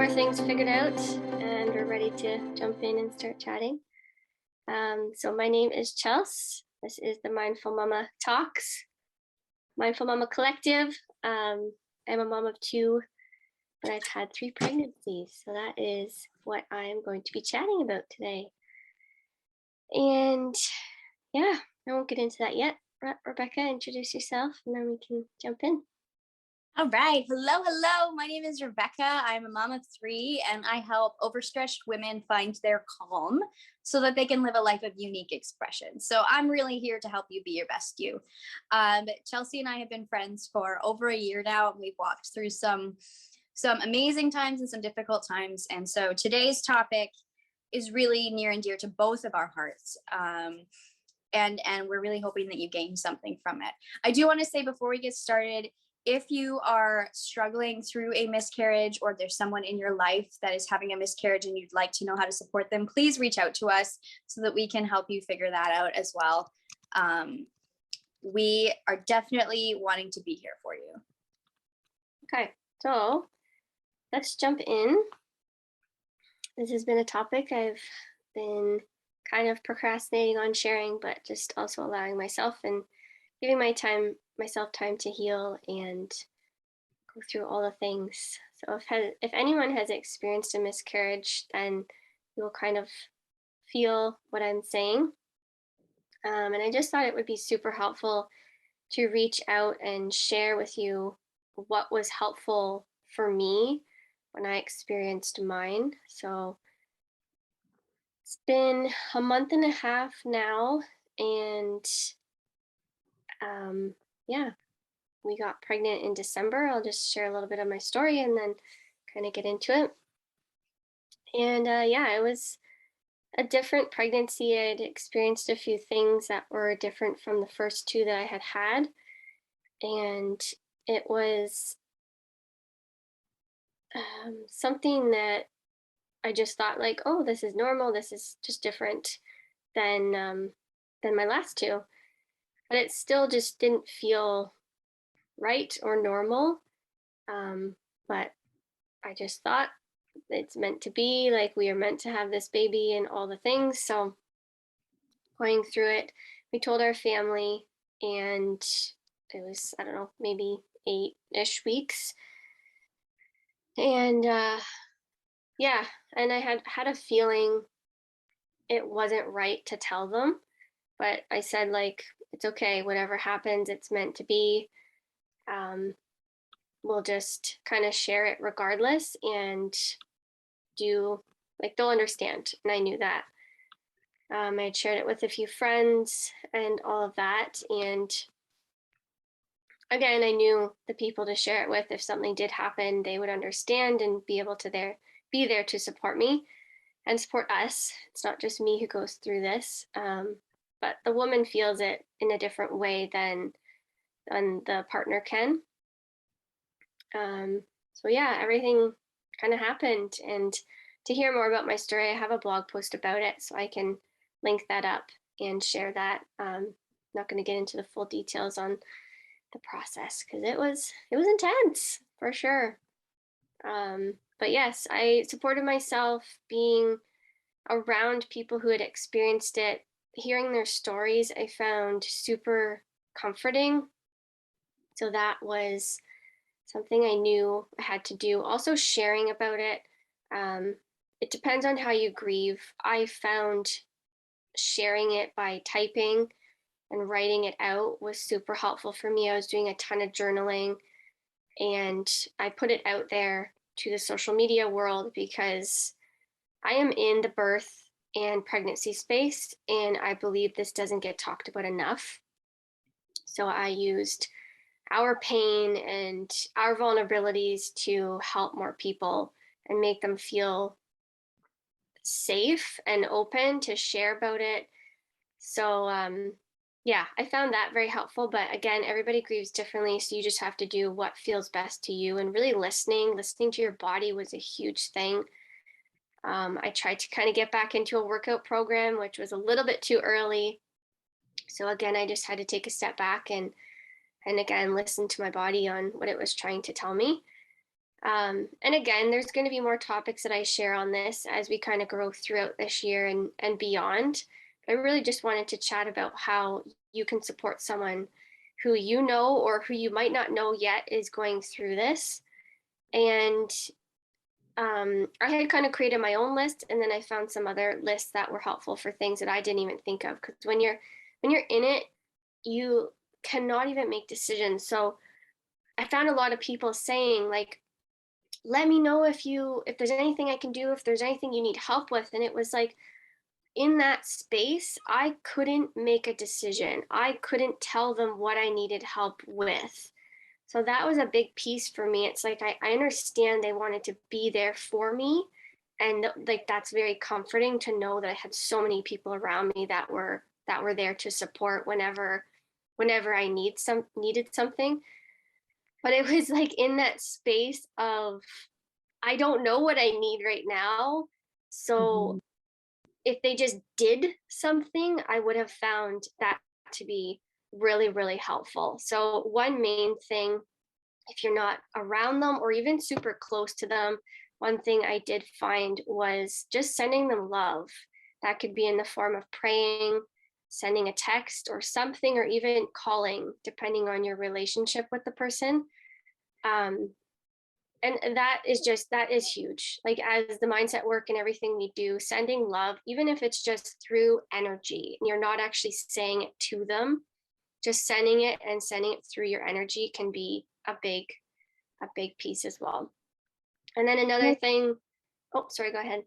more things figured out and we're ready to jump in and start chatting. So my name is Chels. This is the Mindful Mama Talks, Mindful Mama Collective. I'm a mom of two, but I've had three pregnancies. So that is what I'm going to be chatting about today. And yeah, I won't get into that yet. Rebecca, introduce yourself and then we can jump in. All right. Hello. My name is Rebecca. I'm a mom of three, and I help overstretched women find their calm so that they can live a life of unique expression. So I'm really here to help you be your best you. Chelsea and I have been friends for over a year now, and we've walked through some amazing times and some difficult times. And so today's topic is really near and dear to both of our hearts. And we're really hoping that you gain something from it. I do want to say before we get started, if you are struggling through a miscarriage or there's someone in your life that is having a miscarriage and you'd like to know how to support them, please reach out to us so that we can help you figure that out as well. We are definitely wanting to be here for you. Okay, so let's jump in. This has been a topic I've been kind of procrastinating on sharing, but just also allowing myself and giving myself time to heal and go through all the things. So if anyone has experienced a miscarriage, then you will kind of feel what I'm saying. And I just thought it would be super helpful to reach out and share with you what was helpful for me when I experienced mine. So it's been a month and a half now, and yeah, we got pregnant in December. I'll just share a little bit of my story and then kind of get into it. And yeah, it was a different pregnancy. I'd experienced a few things that were different from the first two that I had had. And it was something that I just thought like, oh, this is normal. This is just different than my last two. But it still just didn't feel right or normal. But I just thought it's meant to be, like we are meant to have this baby and all the things. So going through it, we told our family, and it was, I don't know, maybe 8-ish weeks. And yeah, and I had a feeling it wasn't right to tell them, but I said like, it's okay, whatever happens, it's meant to be. We'll just kind of share it regardless and do, like, they'll understand. And I knew that. I had shared it with a few friends and all of that. And again, I knew the people to share it with. If something did happen, they would understand and be able to be there to support me and support us. It's not just me who goes through this, but the woman feels it in a different way than the partner can. So yeah, everything kind of happened. And to hear more about my story, I have a blog post about it, so I can link that up and share that. Not going to get into the full details on the process because it was intense for sure. But yes, I supported myself being around people who had experienced it. Hearing their stories, I found super comforting. So that was something I knew I had to do. Also, sharing about it. It depends on how you grieve. I found sharing it by typing and writing it out was super helpful for me. I was doing a ton of journaling, and I put it out there to the social media world because I am in the birth and pregnancy space, and I believe this doesn't get talked about enough. So I used our pain and our vulnerabilities to help more people and make them feel safe and open to share about it. So yeah, I found that very helpful. But again, everybody grieves differently, so you just have to do what feels best to you. And really listening to your body was a huge thing. I tried to kind of get back into a workout program, which was a little bit too early. So again, I just had to take a step back and again listen to my body on what it was trying to tell me. And again, there's going to be more topics that I share on this as we kind of grow throughout this year and beyond. I really just wanted to chat about how you can support someone who you know or who you might not know yet is going through this. And I had kind of created my own list, and then I found some other lists that were helpful for things that I didn't even think of. Because when you're in it, you cannot even make decisions. So I found a lot of people saying like, let me know if there's anything I can do, if there's anything you need help with. And it was like in that space, I couldn't make a decision. I couldn't tell them what I needed help with. So that was a big piece for me. It's like I understand they wanted to be there for me. And like that's very comforting to know that I had so many people around me that were there to support whenever I needed something. But it was like in that space of I don't know what I need right now. So Mm-hmm. if they just did something, I would have found that to be really, really helpful. So, one main thing, if you're not around them or even super close to them, one thing I did find was just sending them love. That could be in the form of praying, sending a text or something, or even calling, depending on your relationship with the person. Um, and that is huge, like as the mindset work and everything we do, sending love, even if it's just through energy and you're not actually saying it to them, just sending it through your energy can be a big piece as well. And then another thing, oh sorry, go ahead.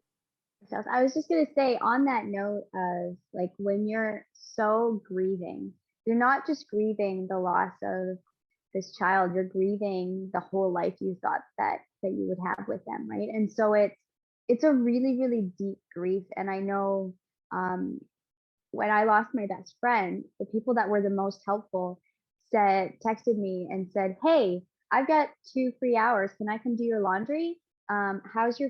Myself. I was just going to say, on that note of like when you're so grieving, you're not just grieving the loss of this child, you're grieving the whole life you thought that you would have with them, right? And so it's a really, really deep grief. And I know um, when I lost my best friend, the people that were the most helpful texted me and said, "Hey, I've got 2 free hours. Can I come do your laundry? How's your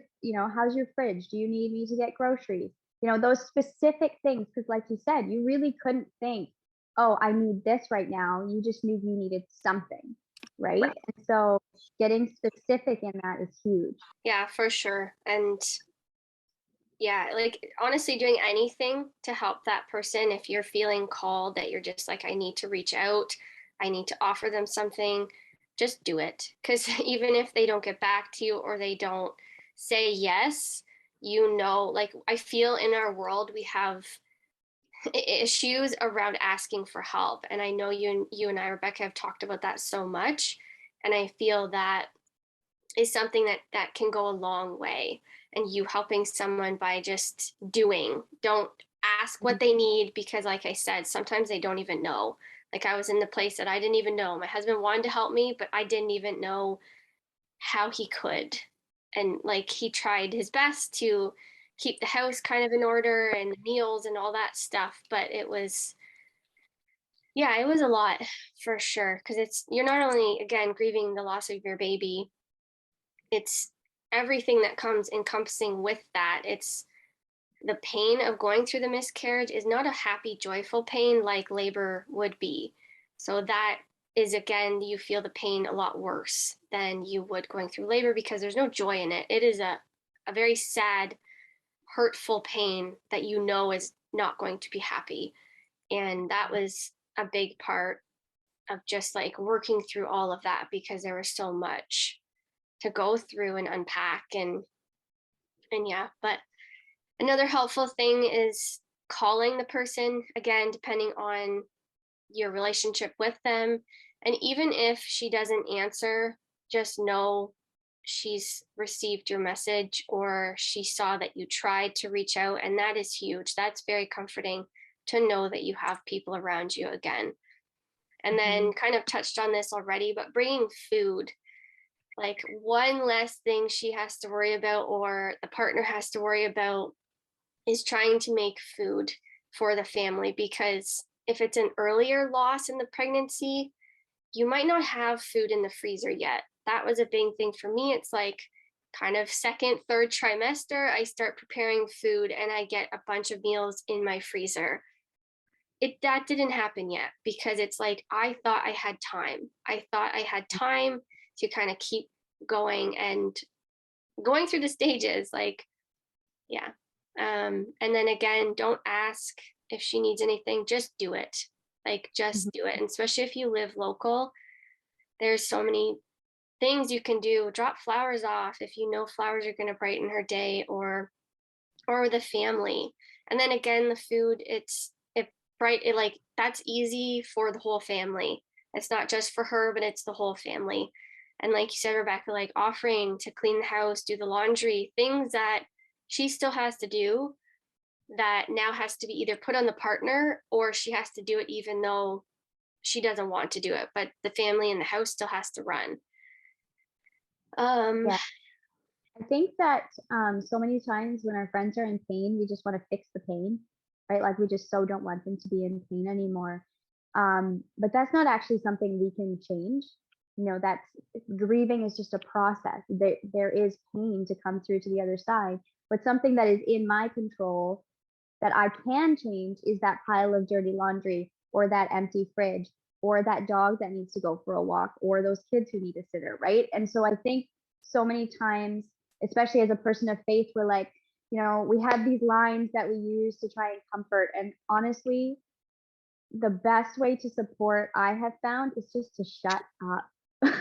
fridge? Do you need me to get groceries? Those specific things." Because, like you said, you really couldn't think, "Oh, I need this right now." You just knew you needed something, right? Right. And so, getting specific in that is huge. Yeah, for sure. And yeah, like honestly, doing anything to help that person. If you're feeling called that you're just like, I need to reach out, I need to offer them something, just do it. Because even if they don't get back to you or they don't say yes, like I feel in our world, we have issues around asking for help. And I know you and I, Rebecca, have talked about that so much. And I feel that is something that can go a long way, and you helping someone by just doing. Don't ask what they need, because like I said, sometimes they don't even know. Like I was in the place that I didn't even know. My husband wanted to help me, but I didn't even know how he could. And like he tried his best to keep the house kind of in order and the meals and all that stuff, but it was a lot for sure, because you're not only again grieving the loss of your baby, it's everything that comes encompassing with that. It's the pain of going through the miscarriage is not a happy, joyful pain like labor would be. So that is, again, you feel the pain a lot worse than you would going through labor, because there's no joy in it. It is a very sad, hurtful pain that you know is not going to be happy. And that was a big part of just like working through all of that, because there was so much to go through and unpack. And yeah, but another helpful thing is calling the person, again, depending on your relationship with them. And even if she doesn't answer, just know she's received your message, or she saw that you tried to reach out. And that is huge. That's very comforting to know that you have people around you again. And Mhm. then kind of touched on this already, but bringing food, like one less thing she has to worry about or the partner has to worry about, is trying to make food for the family. Because if it's an earlier loss in the pregnancy, you might not have food in the freezer yet. That was a big thing for me. It's like kind of second, third trimester, I start preparing food and I get a bunch of meals in my freezer. That didn't happen yet, because it's like I thought I had time. I thought I had time to kind of keep going and going through the stages. Like, yeah. And then again, don't ask if she needs anything, just do it. Like, just do it. And especially if you live local, there's so many things you can do. Drop flowers off if you know flowers are going to brighten her day, or the family. And then again, the food, it like that's easy for the whole family. It's not just for her, but it's the whole family. And like you said, Rebecca, like offering to clean the house, do the laundry, things that she still has to do, that now has to be either put on the partner, or she has to do it even though she doesn't want to do it, but the family and the house still has to run. um Yeah. I think that so many times when our friends are in pain, we just want to fix the pain, right? Like we just so don't want them to be in pain anymore. But that's not actually something we can change. That's grieving is just a process. There is pain to come through to the other side. But something that is in my control that I can change is that pile of dirty laundry or that empty fridge or that dog that needs to go for a walk or those kids who need a sitter, right? And so I think so many times, especially as a person of faith, we're like, we have these lines that we use to try and comfort. And honestly, the best way to support I have found is just to shut up,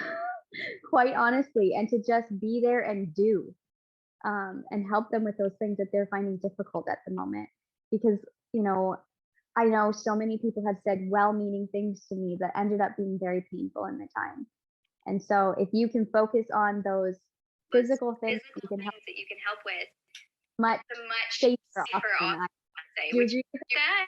quite honestly, and to just be there and do, and help them with those things that they're finding difficult at the moment. Because, you know, I know so many people have said well meaning things to me that ended up being very painful in the time. And so if you can focus on those physical things that you can help with, much a much safer safer option. option, I'd say. Do you Would you agree with do that?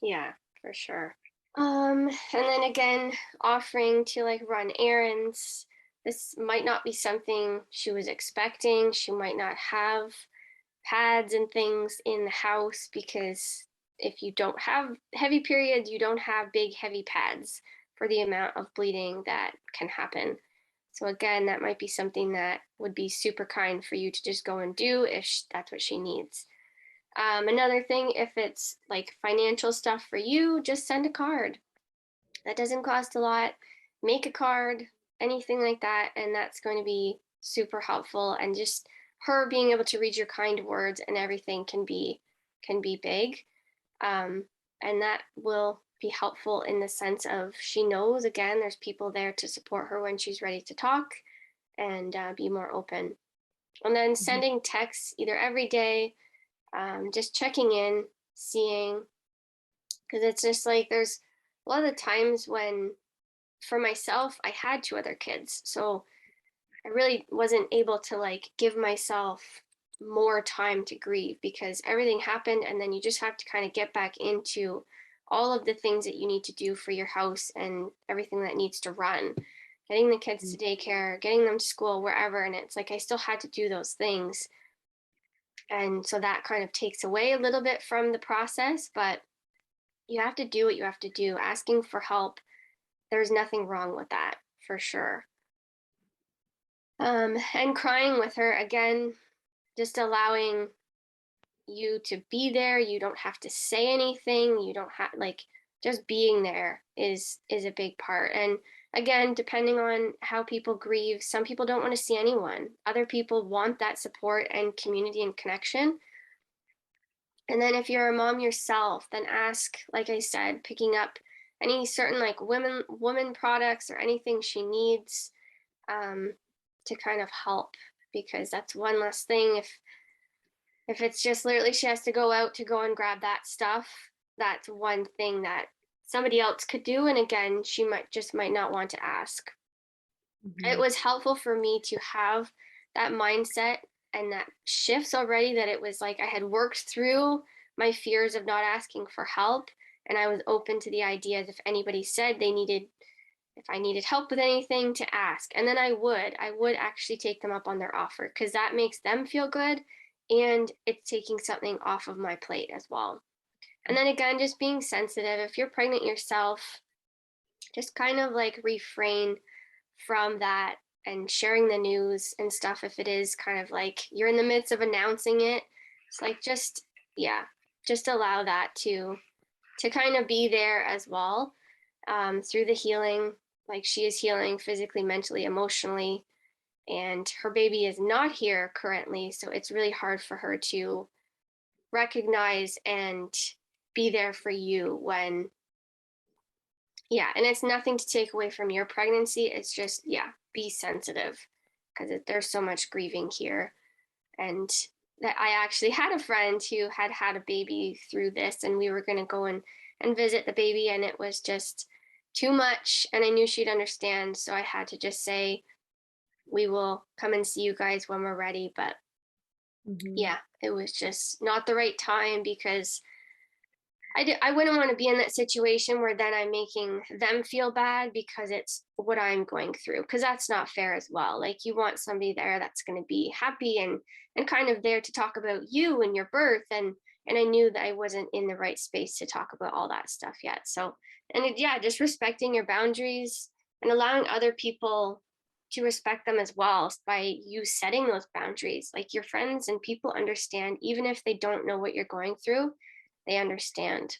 Yeah, for sure. And then again, offering to like run errands. This might not be something she was expecting. She might not have pads and things in the house, because if you don't have heavy periods, you don't have big, heavy pads for the amount of bleeding that can happen. So, again, that might be something that would be super kind for you to just go and do if that's what she needs. Another thing, if it's like financial stuff for you, just send a card. That doesn't cost a lot. Make a card, anything like that, and that's going to be super helpful. And just her being able to read your kind words and everything can be big. Um, and that will be helpful in the sense of she knows, again, there's people there to support her when she's ready to talk and be more open. And then Mhm. sending texts either every day, just checking in, seeing, because it's just like there's a lot of times when, for myself, I had two other kids, so I really wasn't able to like give myself more time to grieve, because everything happened, and then you just have to kind of get back into all of the things that you need to do for your house and everything that needs to run, getting the kids to daycare, getting them to school, wherever. And it's like I still had to do those things, and so that kind of takes away a little bit from the process. But you have to do what you have to do. Asking for help, there's nothing wrong with that, for sure. And crying with her, again, just allowing you to be there. You don't have to say anything. You don't have, like, just being there is a big part. And again, depending on how people grieve, some people don't want to see anyone. Other people want that support and community and connection. And then if you're a mom yourself, then ask, like I said, picking up any certain like woman products or anything she needs, um, to kind of help, because that's one less thing. If it's just literally she has to go out to go and grab that stuff, that's one thing that somebody else could do. And again, she might not want to ask. It Mhm. was helpful for me to have that mindset and that shifts already, that it was like I had worked through my fears of not asking for help, and I was open to the ideas if anybody said they needed, if I needed help with anything, to ask. And then I would actually take them up on their offer, because that makes them feel good, and it's taking something off of my plate as well. And then again, just being sensitive. If you're pregnant yourself, just kind of like refrain from that and sharing the news and stuff. If it is kind of like you're in the midst of announcing it, it's like, just, yeah, just allow that to kind of be there as well, through the healing. like she is healing physically, mentally, emotionally, and her baby is not here currently. So it's really hard for her to recognize and be there for you when, yeah. And it's nothing to take away from your pregnancy. It's just, yeah, be sensitive because there's so much grieving here. And that I actually had a friend who had had a baby through this, and we were going to go and visit the baby, and it was just too much. And I knew she'd understand. So I had to just say, we will come and see you guys when we're ready. But Mhm. yeah, it was just not the right time because I wouldn't want to be in that situation where then I'm making them feel bad because it's what I'm going through, because that's not fair as well. Like you want somebody there that's going to be happy and kind of there to talk about you and your birth, and I knew that I wasn't in the right space to talk about all that stuff yet. So, and yeah, just respecting your boundaries and allowing other people to respect them as well by you setting those boundaries. Like your friends and people understand even if they don't know what you're going through, they understand.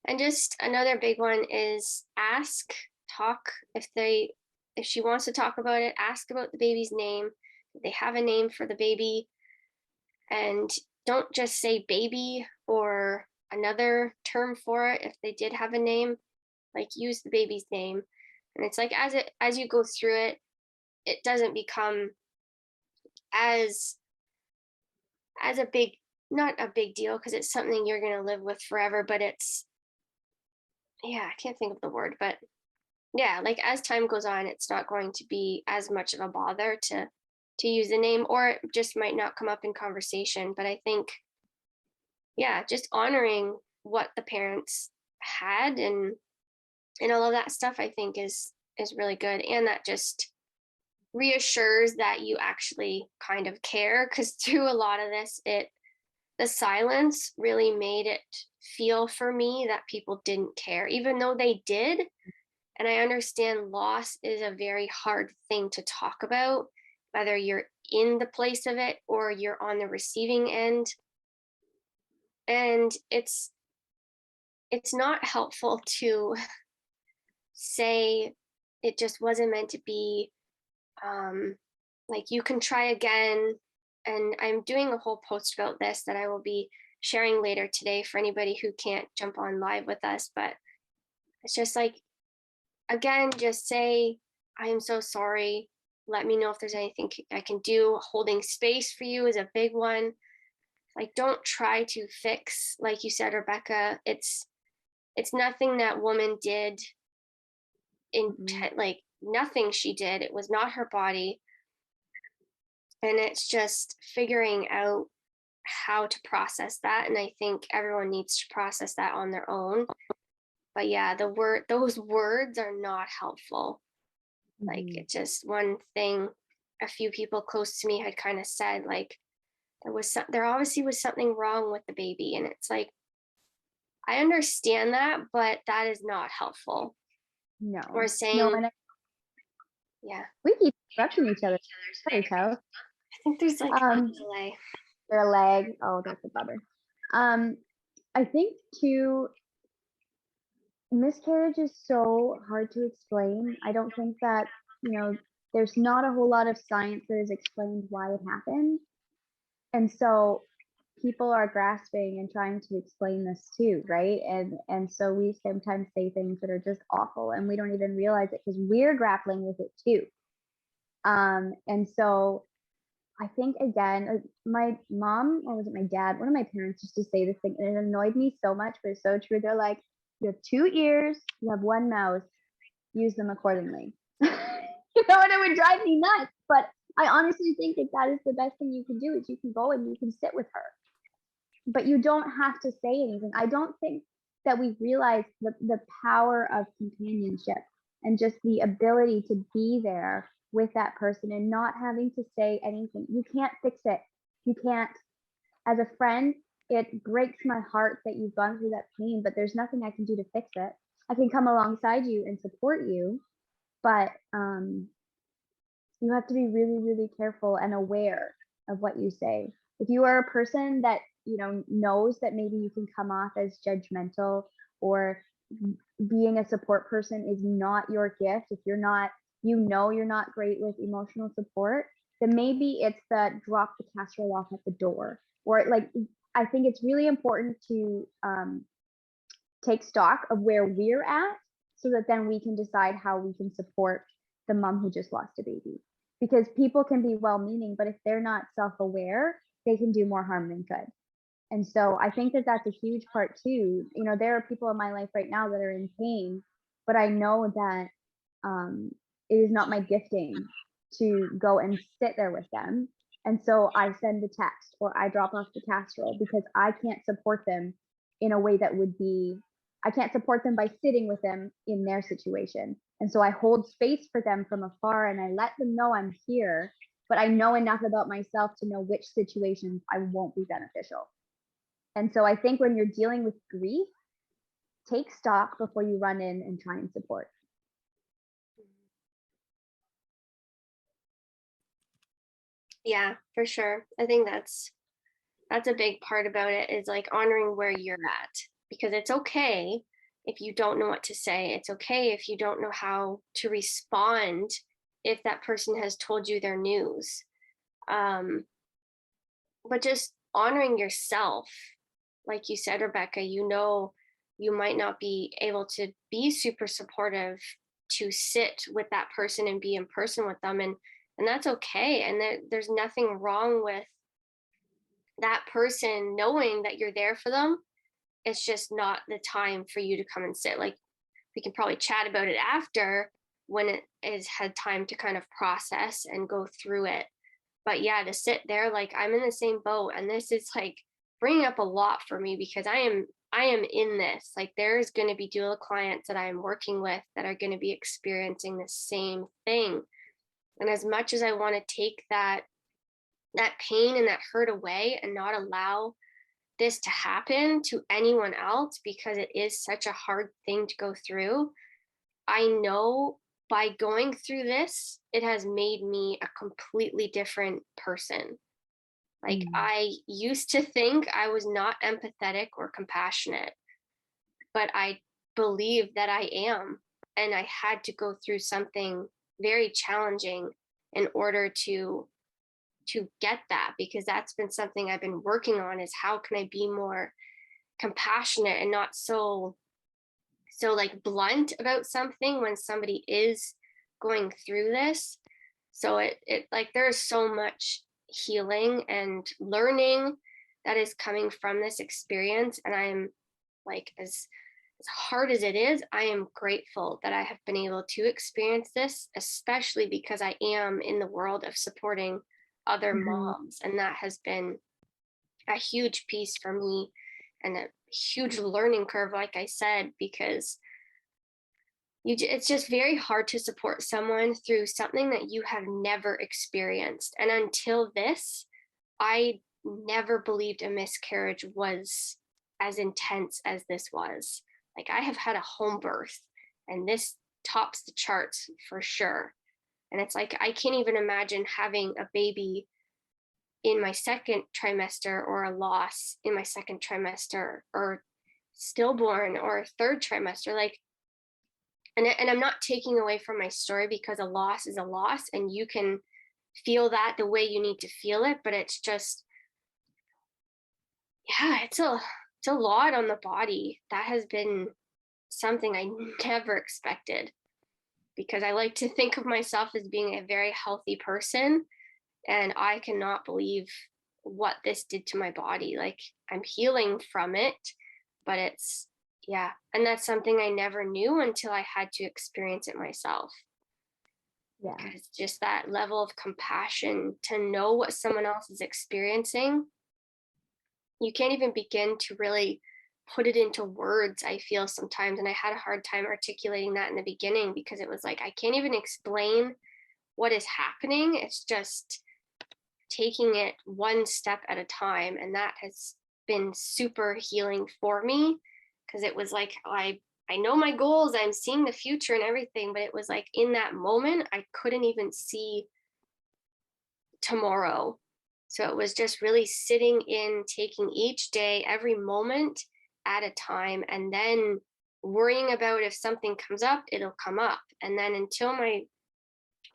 And just another big one is ask, talk if she wants to talk about it, ask about the baby's name. Do they have a name for the baby? And don't just say baby or another term for it if they did have a name, like use the baby's name. And it's like as you go through it, it doesn't become as a big, not a big deal because it's something you're going to live with forever, but it's, yeah, I can't think of the word, but yeah, like as time goes on, it's not going to be as much of a bother to use the name, or it just might not come up in conversation. But I think, yeah, just honoring what the parents had and all of that stuff, I think is really good, and that just reassures that you actually kind of care. Because through a lot of this, it the silence really made it feel for me that people didn't care, even though they did. And I understand loss is a very hard thing to talk about, whether you're in the place of it or you're on the receiving end. And it's not helpful to say it just wasn't meant to be. Um, like you can try again. And I'm doing a whole post about this that I will be sharing later today for anybody who can't jump on live with us. But it's just like, again, just say, I am so sorry. Let me know if there's anything I can do. Holding space for you is a big one. Like, don't try to fix, like you said, Rebecca. It's nothing that woman did Mhm. like nothing she did. It was not her body, and it's just figuring out how to process that. And I think everyone needs to process that on their own. But yeah, those words are not helpful. Like Mhm. it just one thing a few people close to me had kind of said, like there obviously was something wrong with the baby, and it's like I understand that, but that is not helpful. Or No. No, saying, and yeah, we keep interrupting each other. Very tough. I think there's like a Um, delay. their leg. Oh, that's a bummer. Um, I think too, miscarriage is so hard to explain. I don't think that, there's not a whole lot of science that has explained why it happened. And so people are grasping and trying to explain this too, right? And so we sometimes say things that are just awful and we don't even realize it because we're grappling with it too. And so I think again, my mom, or was it my dad? One of my parents used to say this thing, and it annoyed me so much, but it's so true. They're like, "You have two ears, you have one mouth, use them accordingly." And it would drive me nuts. But I honestly think that that is the best thing you can do is you can go and you can sit with her, but you don't have to say anything. I don't think that we realize the power of companionship and just the ability to be there with that person and not having to say anything. You can't fix it. You can't. As a friend, it breaks my heart that you've gone through that pain, but there's nothing I can do to fix it. I can come alongside you and support you, but you have to be really, really careful and aware of what you say. If you are a person that, knows that maybe you can come off as judgmental or, being a support person is not your gift, if you're not, you know, you're not great with emotional support, then maybe it's the drop the casserole off at the door. Or like, I think it's really important to take stock of where we're at so that then we can decide how we can support the mom who just lost a baby. Because people can be well meaning, but if they're not self aware, they can do more harm than good. And so I think that that's a huge part too. You know, there are people in my life right now that are in pain, but I know that it is not my gifting to go and sit there with them. And so I send a text or I drop off the casserole because I can't support them in a way that would be, I can't support them by sitting with them in their situation. And so I hold space for them from afar and I let them know I'm here, but I know enough about myself to know which situations I won't be beneficial. And so I think when you're dealing with grief, take stock before you run in and try and support. Yeah, for sure. I think that's a big part about it, is like honoring where you're at, because it's okay if you don't know what to say. It's okay if you don't know how to respond if that person has told you their news. Um, but just honoring yourself, like you said, Rebecca, you know, you might not be able to be super supportive to sit with that person and be in person with them, and that's okay. And there's nothing wrong with that person knowing that you're there for them. It's just not the time for you to come and sit. Like, we can probably chat about it after, when it is had time to kind of process and go through it. But yeah, to sit there, like, I'm in the same boat, and this is like bringing up a lot for me, because I am in this. Like, there's going to be doula clients that I'm working with that are going to be experiencing the same thing. And as much as I want to take that pain and that hurt away and not allow this to happen to anyone else, because it is such a hard thing to go through, I know by going through this, it has made me a completely different person. Like, Mm. I used to think I was not empathetic or compassionate, but I believe that I am. And I had to go through something very challenging in order to get that, because that's been something I've been working on, is how can I be more compassionate and not so like blunt about something when somebody is going through this. So it like, there's so much healing and learning that is coming from this experience, and I'm like, as hard as it is, I am grateful that I have been able to experience this, especially because I am in the world of supporting other Mhm. moms, and that has been a huge piece for me and a huge learning curve, like I said, because it's just very hard to support someone through something that you have never experienced. And until this, I never believed a miscarriage was as intense as this was. Like, I have had a home birth, and this tops the charts for sure. And it's like, I can't even imagine having a baby in my second trimester, or a loss in my second trimester, or stillborn, or third trimester. Like, and I'm not taking away from my story, because a loss is a loss, and you can feel that the way you need to feel it, but it's just, yeah, it's a lot on the body. That has been something I never expected, because I like to think of myself as being a very healthy person, and I cannot believe what this did to my body. Like, I'm healing from it, but it's, yeah, and that's something I never knew until I had to experience it myself. Yeah. Because just that level of compassion to know what someone else is experiencing, you can't even begin to really put it into words, I feel sometimes. And I had a hard time articulating that in the beginning, because it was like, I can't even explain what is happening. It's just taking it one step at a time. And that has been super healing for me, because it was like, I know my goals, I'm seeing the future and everything, but it was like, in that moment, I couldn't even see tomorrow. So it was just really sitting in, taking each day, every moment at a time, and then worrying about if something comes up, it'll come up. And then until my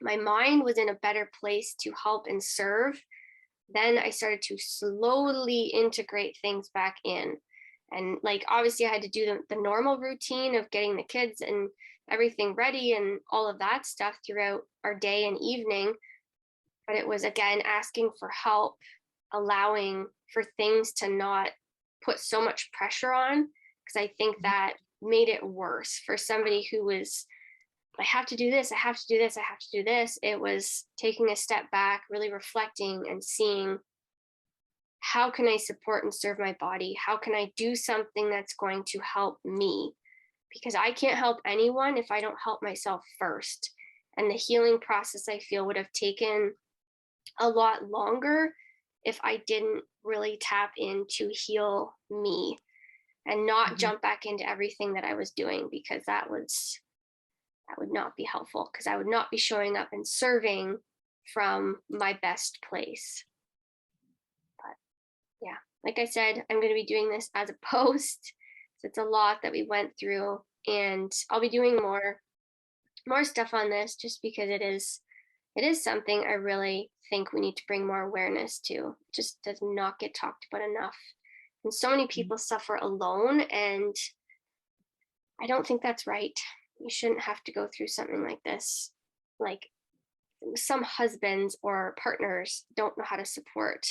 mind was in a better place to help and serve, then I started to slowly integrate things back in. And like, obviously, I had to do the normal routine of getting the kids and everything ready and all of that stuff throughout our day and evening. But it was, again, asking for help, allowing for things to not put so much pressure on. Because I think that made it worse for somebody who was, I have to do this, I have to do this, I have to do this. It was taking a step back, really reflecting and seeing, how can I support and serve my body? How can I do something that's going to help me? Because I can't help anyone if I don't help myself first. And the healing process, I feel, would have taken a lot longer if I didn't really tap in to heal me and not jump back into everything that I was doing, because that would not be helpful, because I would not be showing up and serving from my best place. But yeah, like I said, I'm going to be doing this as a post. So it's a lot that we went through, and I'll be doing more stuff on this, just because it is something I really think we need to bring more awareness to. It just does not get talked about enough. And so many people suffer alone, and I don't think that's right. You shouldn't have to go through something like this. Like, some husbands or partners don't know how to support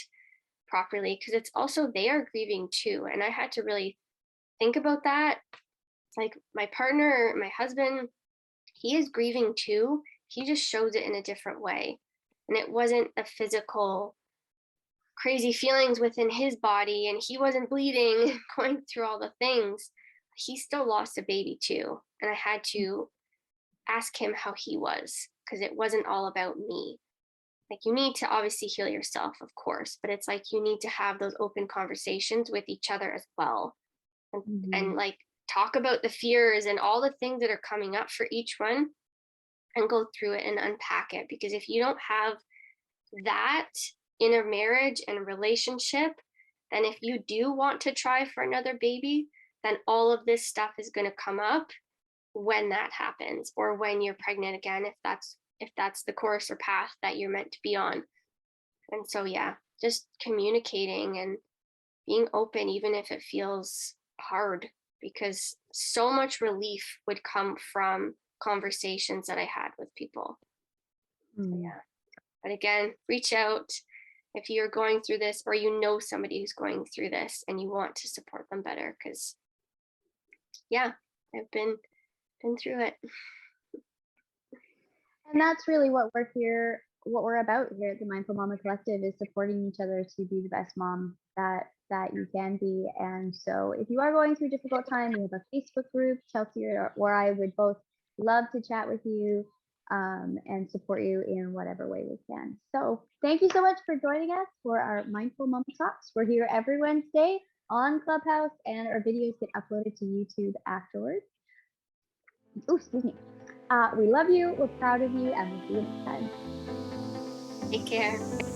properly, because it's also, they are grieving too. And I had to really think about that. Like, my partner, my husband, he is grieving too. He just shows it in a different way. And it wasn't a physical crazy feelings within his body, and he wasn't bleeding, going through all the things. He still lost a baby too. And I had to ask him how he was, because it wasn't all about me. Like, you need to obviously heal yourself, of course, but it's like, you need to have those open conversations with each other as well. And like, talk about the fears and all the things that are coming up for each one, and go through it and unpack it. Because if you don't have that in a marriage and relationship, then if you do want to try for another baby, then all of this stuff is going to come up when that happens, or when you're pregnant again, if that's the course or path that you're meant to be on. And so, yeah, just communicating and being open, even if it feels hard, because so much relief would come from conversations that I had with people. Yeah. But again, reach out if you're going through this, or you know somebody who's going through this and you want to support them better, because yeah, I've been through it. And that's really what we're about here at the Mindful Mama Collective, is supporting each other to be the best mom that you can be. And so if you are going through a difficult time, we have a Facebook group, Chelsea or I would both love to chat with you and support you in whatever way we can. So thank you so much for joining us for our Mindful Mama Talks. We're here every Wednesday on Clubhouse, and our videos get uploaded to YouTube afterwards. Oh, excuse me. We love you, we're proud of you, and we'll see you next time. Take care.